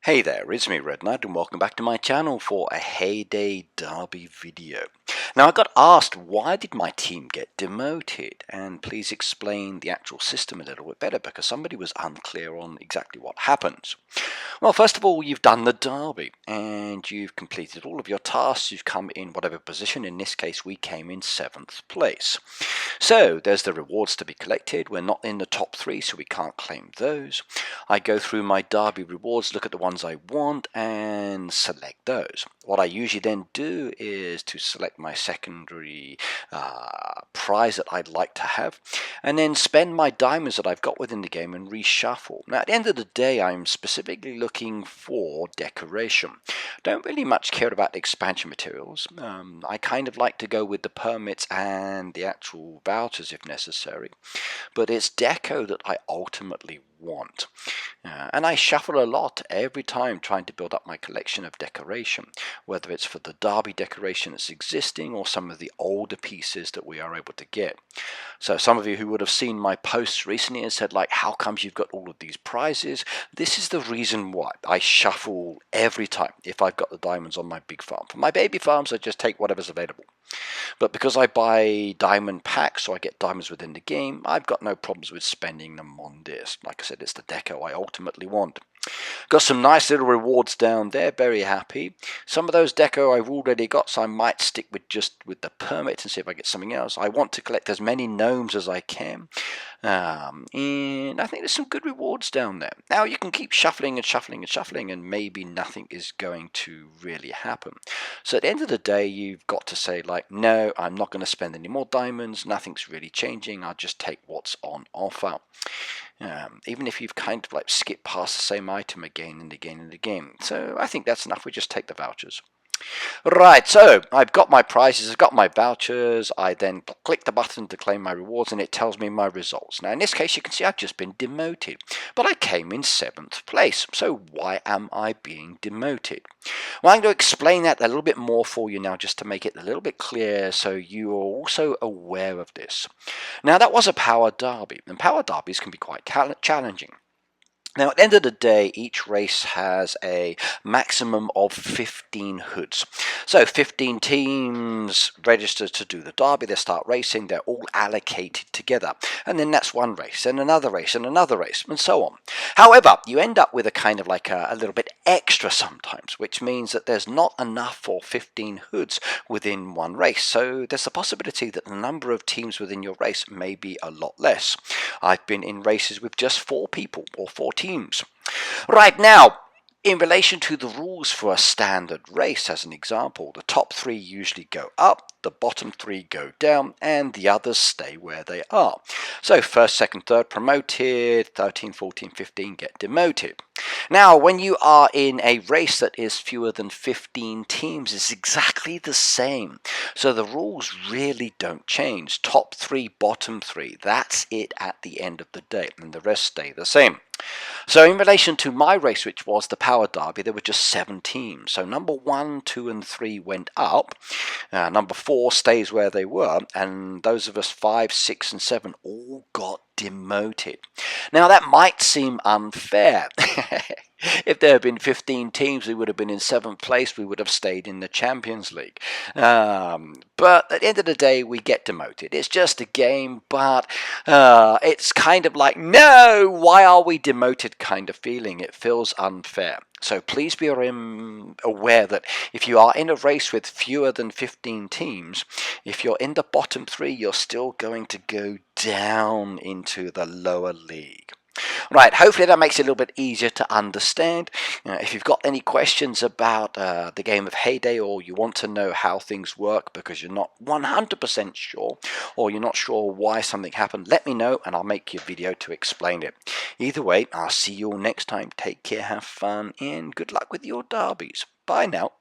Hey there, it's me Red Knight and welcome back to my channel for a Hayday Derby video. Now I got asked why did my team get demoted, and please explain the actual system a little bit better because somebody was unclear on exactly what happens. Well, first of all, you've done the derby and you've completed all of your tasks. You've come in whatever position. In this case we came in 7th place. So there's the rewards to be collected. We're not in the top 3 so we can't claim those. I go through my derby rewards, look at the ones I want and select those. What I usually then do is to select my secondary prize that I'd like to have and then spend my diamonds that I've got within the game and reshuffle. Now at the end of the day I'm specifically looking for decoration. Don't really much care about the expansion materials. I kind of like to go with the permits and the actual vouchers if necessary, but it's deco that I ultimately want. And I shuffle a lot every time trying to build up my collection of decoration, whether it's for the derby decoration that's existing or some of the older pieces that we are able to get. So some of you who would have seen my posts recently and said like, how comes you've got all of these prizes? This is the reason why. I shuffle every time if I've got the diamonds on my big farm. For my baby farms I just take whatever's available. But because I buy diamond packs so I get diamonds within the game, I've got no problems with spending them on this. Like I said, it's the deco I ultimately want. Got some nice little rewards down there, very happy. Some of those deco I've already got, so I might stick with the permit and see if I get something else. I want to collect as many gnomes as I can. And I think there's some good rewards down there. Now you can keep shuffling and shuffling and shuffling and maybe nothing is going to really happen. So at the end of the day you've got to say like, no, I'm not going to spend any more diamonds, nothing's really changing, I'll just take what's on offer. Even if you've kind of like skipped past the same item again and again and again. So I think that's enough, we just take the vouchers. Right, so I've got my prizes, I've got my vouchers, I then click the button to claim my rewards and it tells me my results. Now in this case you can see I've just been demoted, but I came in 7th place, so why am I being demoted? Well, I'm going to explain that a little bit more for you now just to make it a little bit clear so you are also aware of this. Now that was a power derby, and power derbies can be quite challenging. Now at the end of the day each race has a maximum of 15 hoods. So 15 teams register to do the derby, they start racing, they're all allocated together. And then that's one race and another race and another race and so on. However, you end up with a kind of like a little bit extra sometimes, which means that there's not enough for 15 hoods within one race. So there's a possibility that the number of teams within your race may be a lot less. I've been in races with just 4 people or 4 teams. Right now, in relation to the rules for a standard race, as an example, the top 3 usually go up, the bottom 3 go down, and the others stay where they are. So 1st, 2nd, 3rd promoted, 13, 14, 15 get demoted. Now, when you are in a race that is fewer than 15 teams, it's exactly the same. So the rules really don't change. Top 3, bottom 3, that's it at the end of the day, and the rest stay the same. So in relation to my race, which was the power derby, there were just 7 teams. So number 1, 2 and 3 went up, number 4 stays where they were, and those of us 5, 6 and 7 all got demoted. Now that might seem unfair. If there had been 15 teams, we would have been in 7th place, we would have stayed in the Champions League. But at the end of the day, we get demoted. It's just a game, but it's kind of like, no, why are we demoted kind of feeling. It feels unfair. So please be aware that if you are in a race with fewer than 15 teams, if you're in the bottom 3, you're still going to go down into the lower league. Right, hopefully that makes it a little bit easier to understand. If you've got any questions about the game of Hayday, or you want to know how things work because you're not 100% sure, or you're not sure why something happened, let me know and I'll make you a video to explain it. Either way, I'll see you all next time. Take care, have fun, and good luck with your derbies. Bye now.